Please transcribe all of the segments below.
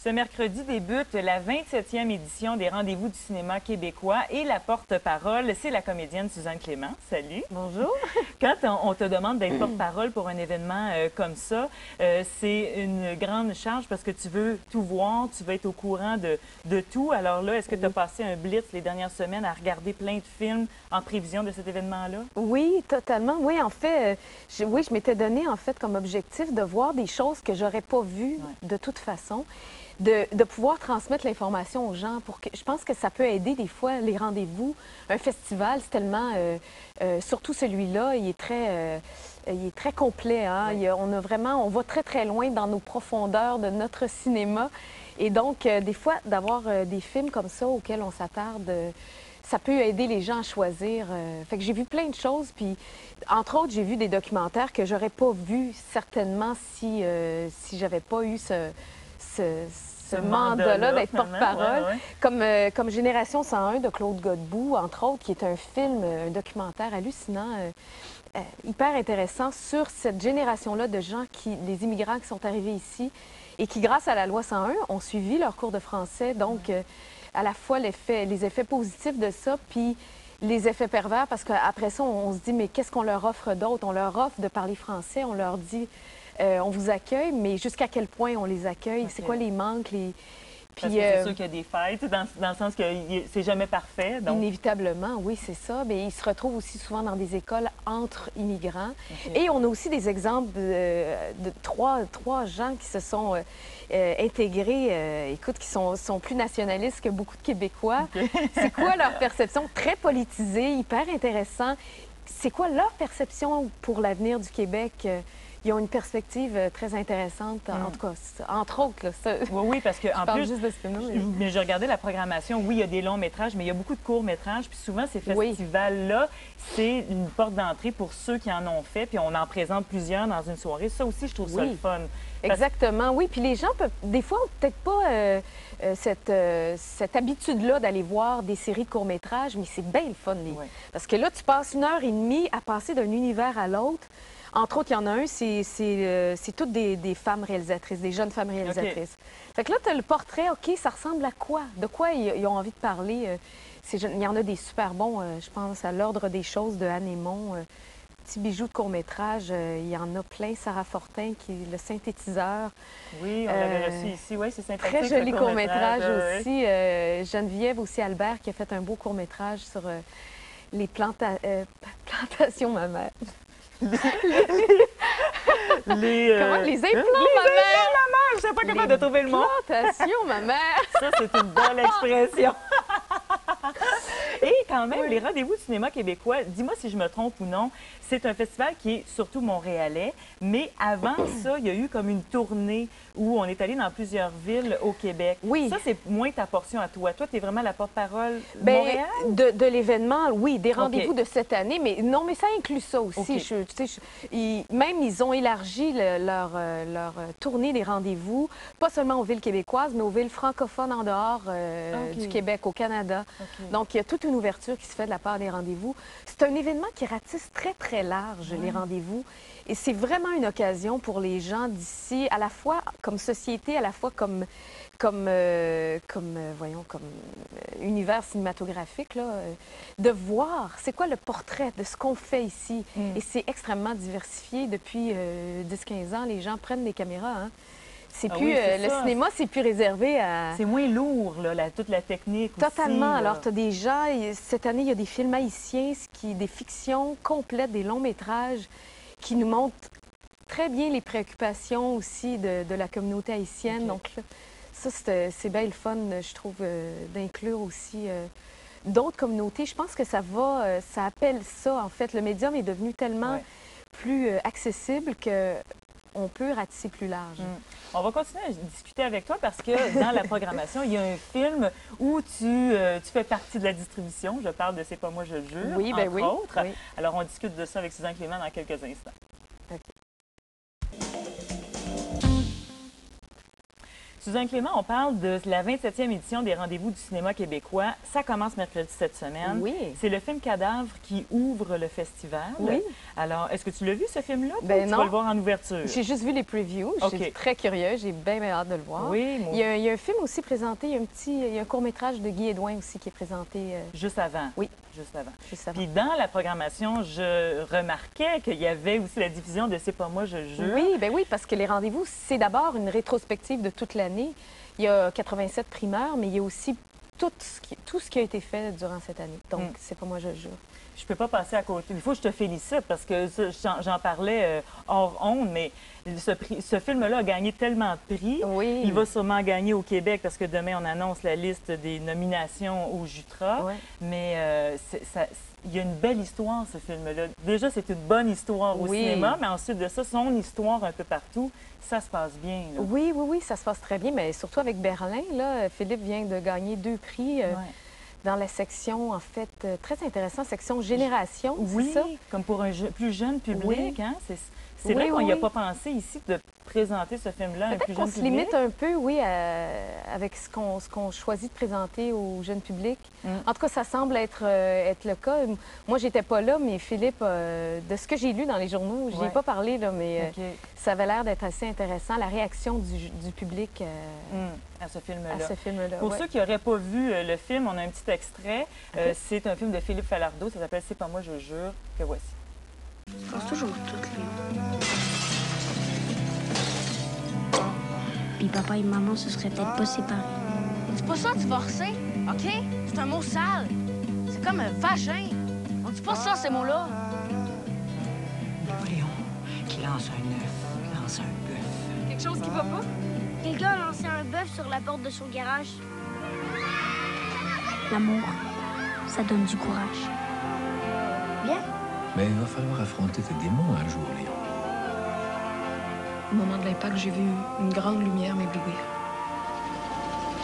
Ce mercredi débute la 27e édition des Rendez-vous du cinéma québécois et la porte-parole, c'est la comédienne Suzanne Clément. Salut! Bonjour! Quand on te demande d'être porte-parole pour un événement comme ça, c'est une grande charge parce que tu veux tout voir, tu veux être au courant de tout. Alors là, est-ce que tu as passé un blitz les dernières semaines à regarder plein de films en prévision de cet événement-là? Oui, totalement. Oui, en fait, je m'étais donné en fait comme objectif de voir des choses que j'aurais pas vues de toute façon. De pouvoir transmettre l'information aux gens pour que je pense que ça peut aider des fois les rendez-vous. Un festival, c'est tellement surtout celui-là, il est très complet. Hein? Oui. On va très très loin dans nos profondeurs de notre cinéma. Et donc, des fois, d'avoir des films comme ça auxquels on s'attarde, ça peut aider les gens à choisir. Fait que j'ai vu plein de choses, puis entre autres, j'ai vu des documentaires que j'aurais pas vus certainement si j'avais pas eu ce mandat-là d'être porte-parole. Comme Génération 101 de Claude Godbout, entre autres, qui est un film, un documentaire hallucinant, hyper intéressant sur cette génération-là de gens, les immigrants qui sont arrivés ici et qui, grâce à la loi 101, ont suivi leur cours de français. Donc, à la fois les effets positifs de ça, puis les effets pervers, parce qu'après ça, on se dit, mais qu'est-ce qu'on leur offre d'autre? On leur offre de parler français, on leur dit... on vous accueille, mais jusqu'à quel point on les accueille? Okay. C'est quoi les manques? Puis, c'est sûr qu'il y a des fêtes, dans le sens que c'est jamais parfait. Donc... Inévitablement, oui, c'est ça. Mais ils se retrouvent aussi souvent dans des écoles entre immigrants. Okay. Et on a aussi des exemples de trois gens qui se sont intégrés, écoute, qui sont plus nationalistes que beaucoup de Québécois. Okay. C'est quoi leur perception? Très politisée, hyper intéressant. C'est quoi leur perception pour l'avenir du Québec? Ils ont une perspective très intéressante, en tout cas, entre autres. Là, ça, oui, parce qu'en plus, juste de ce mais je regardais la programmation, oui, il y a des longs métrages, mais il y a beaucoup de courts métrages, puis souvent, ces festivals-là, c'est une porte d'entrée pour ceux qui en ont fait, puis on en présente plusieurs dans une soirée. Ça aussi, je trouve ça le fun. Exactement, oui. Puis les gens peuvent, des fois, ont peut-être pas cette habitude-là d'aller voir des séries de courts-métrages, mais c'est bien le fun. Parce que là, tu passes 1h30 à passer d'un univers à l'autre. Entre autres, il y en a un, c'est toutes des femmes réalisatrices, des jeunes femmes réalisatrices. Okay. Fait que là, tu as le portrait, OK, ça ressemble à quoi? De quoi ils ont envie de parler? Il y en a des super bons, je pense, à l'ordre des choses de Anne Aymon. Petit bijou de court-métrage, il y en a plein. Sarah Fortin, qui est le synthétiseur. Oui, on l'avait reçu ici, oui, c'est sympathique. Très joli court-métrage aussi. Geneviève aussi Albert, qui a fait un beau court-métrage sur les plantations mammaires. Les implants, ma mère! Je ne sais pas comment de trouver le mot. Plantation, ma mère! Ça, c'est une bonne expression. Et quand même, les Rendez-vous du cinéma québécois, dis-moi si je me trompe ou non, c'est un festival qui est surtout montréalais, mais avant ça, il y a eu comme une tournée où on est allé dans plusieurs villes au Québec. Oui. Ça, c'est moins ta portion à toi. Toi, tu es vraiment la porte-parole Montréal? De l'événement, oui, des rendez-vous de cette année, mais non, mais ça inclut ça aussi. Même, ils ont élargi leur tournée des rendez-vous, pas seulement aux villes québécoises, mais aux villes francophones en dehors du Québec, au Canada. Donc, il y a toute une ouverture qui se fait de la part des rendez-vous. C'est un événement qui ratisse très, très large, les rendez-vous. Et c'est vraiment une occasion pour les gens d'ici, à la fois comme société, à la fois comme univers cinématographique, là, de voir c'est quoi le portrait de ce qu'on fait ici. Et c'est extrêmement diversifié. Depuis 10-15 ans, les gens prennent des caméras. Hein. C'est plus, le cinéma, c'est plus réservé à... C'est moins lourd, là, toute la technique Totalement. Aussi, alors, tu as des gens... Cette année, il y a des films haïtiens, des fictions complètes, des longs métrages qui nous montrent très bien les préoccupations aussi de la communauté haïtienne. Donc, là, ça, c'est bien le fun, je trouve, d'inclure aussi d'autres communautés. Je pense que ça appelle ça, en fait. Le médium est devenu tellement plus accessible que... on peut ratisser plus large. On va continuer à discuter avec toi parce que dans la programmation, il y a un film où tu fais partie de la distribution. Je parle de C'est pas moi, je le jure, entre autres. Oui. Alors, on discute de ça avec Suzanne Clément dans quelques instants. Okay. Suzanne Clément, on parle de la 27e édition des Rendez-vous du cinéma québécois. Ça commence mercredi cette semaine. Oui. C'est le film Cadavre qui ouvre le festival. Oui. Alors, est-ce que tu l'as vu, ce film-là? Ben Tu non. vas le voir en ouverture. J'ai juste vu les previews. OK. J'étais très curieuse. J'ai bien hâte de le voir. Oui, moi. Il y a un film aussi présenté. Il y a un court-métrage de Guy Edouin aussi qui est présenté Juste avant. Oui. Juste avant. juste avant. Puis dans la programmation, je remarquais qu'il y avait aussi la diffusion de C'est pas moi, je jure. Oui, ben oui, parce que les rendez-vous, c'est d'abord une rétrospective de toute l'année. Il y a 87 primeurs, mais il y a aussi tout ce qui a été fait durant cette année. Donc, c'est pas moi, je le jure. Je peux pas passer à côté. Il faut que je te félicite parce que j'en parlais hors onde, mais ce film-là a gagné tellement de prix. Oui. Il va sûrement gagner au Québec parce que demain, on annonce la liste des nominations au Jutra. Ouais. Mais il y a une belle histoire, ce film-là. Déjà, c'est une bonne histoire au Oui. cinéma, mais ensuite de ça, son histoire un peu partout, ça se passe bien. Là. Oui, ça se passe très bien, mais surtout avec Berlin, là, Philippe vient de gagner 2 prix Ouais. dans la section, en fait, très intéressant, section Génération, Oui, c'est ça? comme pour un plus jeune public. Oui. Hein? C'est Oui, vrai qu'on n'y a oui. pas pensé ici de présenter ce film-là à un plus Peut-être qu'on jeune se public. limite un peu, oui, avec ce qu'on choisit de présenter au jeune public. En tout cas, ça semble être le cas. Moi, j'étais pas là, mais Philippe, de ce que j'ai lu dans les journaux, je n'y ai Ouais. pas parlé, là, mais OK. ça avait l'air d'être assez intéressant, la réaction du public À ce film-là. à ce film-là. Pour ouais. ceux qui n'auraient pas vu le film, on a un petit extrait. OK. C'est un film de Philippe Falardeau. Ça s'appelle C'est pas moi, je jure. Que voici. Je pense toujours tout, lui. Puis papa et maman se seraient peut-être pas séparés. C'est pas ça, divorcer, OK? C'est un mot sale. C'est comme un vagin. On dit pas ça, ces mots-là. Napoléon qui lance un œuf, lance un bœuf. Quelque chose qui va pas? Quelqu'un a lancé un bœuf sur la porte de son garage. L'amour, ça donne du courage. Bien? Mais il va falloir affronter tes démons un jour, Léon. Au moment de l'impact, j'ai vu une grande lumière m'éblouir.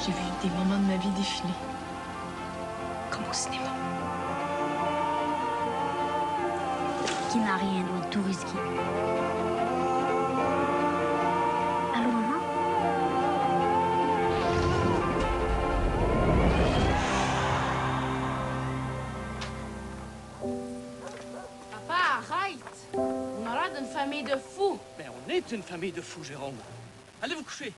J'ai vu des moments de ma vie défiler, comme au cinéma. Qui n'a rien doit tout risquer. Allô, maman? Papa, arrête! On a l'air d'une famille de fous. Mais on est une famille de fous, Jérôme. Allez vous coucher.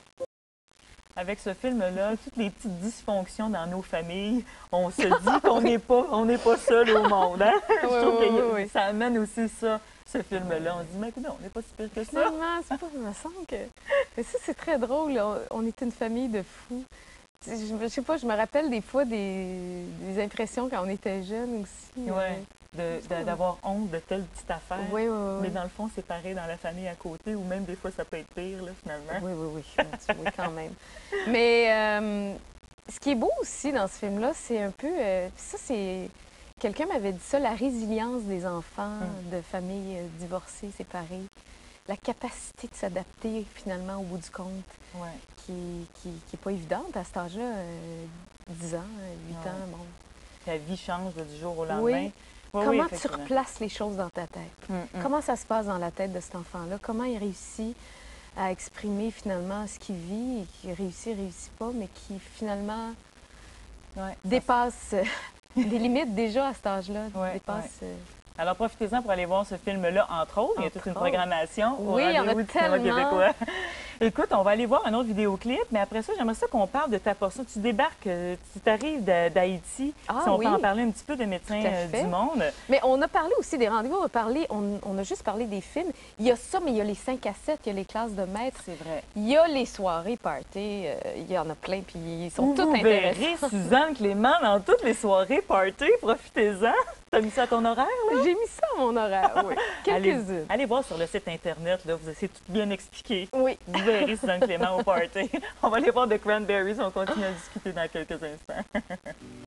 Avec ce film-là, toutes les petites dysfonctions dans nos familles, on se dit qu'on n'est pas seul au monde. Hein? Je trouve que oui. ça amène aussi ça, ce film-là. On se dit, mais écoute, on n'est pas si pire que ça. Finalement, c'est pas, il me semble que... Mais ça, c'est très drôle. Là. On est une famille de fous. Je sais pas, je me rappelle des fois des impressions quand on était jeune aussi. Ouais. D'avoir honte de telle petite affaire. Oui. Mais dans le fond, c'est pareil dans la famille à côté, ou même des fois, ça peut être pire, là, finalement. Oui. Oui, quand même. Mais ce qui est beau aussi dans ce film-là, c'est un peu... ça, c'est... Quelqu'un m'avait dit ça, la résilience des enfants de familles divorcées, séparées. La capacité de s'adapter, finalement, au bout du compte, Ouais. qui est pas évidente à cet âge-là, 10 ans, 8 Ouais. ans, bon. Ta vie change là, du jour au lendemain. Oui. Oui, Comment tu effectivement. replaces les choses dans ta tête? Comment ça se passe dans la tête de cet enfant-là? Comment il réussit à exprimer finalement ce qu'il vit et qui réussit pas, mais qui finalement Ouais. dépasse des limites déjà à cet âge-là. Ouais, Dépasse, Alors, profitez-en pour aller voir ce film-là, entre autres. Il y a toute une Entre autres. programmation au Oui, il y en a Rendez-vous du cinéma tellement. québécois. Écoute, on va aller voir un autre vidéoclip, mais après ça, j'aimerais ça qu'on parle de ta portion. Tu débarques, tu arrives d'Haïti. Ah si on oui. peut en parler un petit peu de Médecins Tout à fait. du monde. Mais on a parlé aussi des rendez-vous, on a juste parlé des films. Il y a ça, mais il y a les 5 à 7, il y a les classes de maîtres. C'est vrai. Il y a les soirées party, il y en a plein, puis ils sont Où tous vous intéressants. verrez Suzanne Clément dans toutes les soirées party. Profitez-en. T'as mis ça à ton horaire, là? J'ai mis ça à mon horaire, oui. Quelques-unes. Allez voir sur le site Internet, là, vous essayez tout bien expliqué. Oui. Vous verrez Suzanne Clément au party. On va aller voir The Cranberries, on continue à discuter dans quelques instants.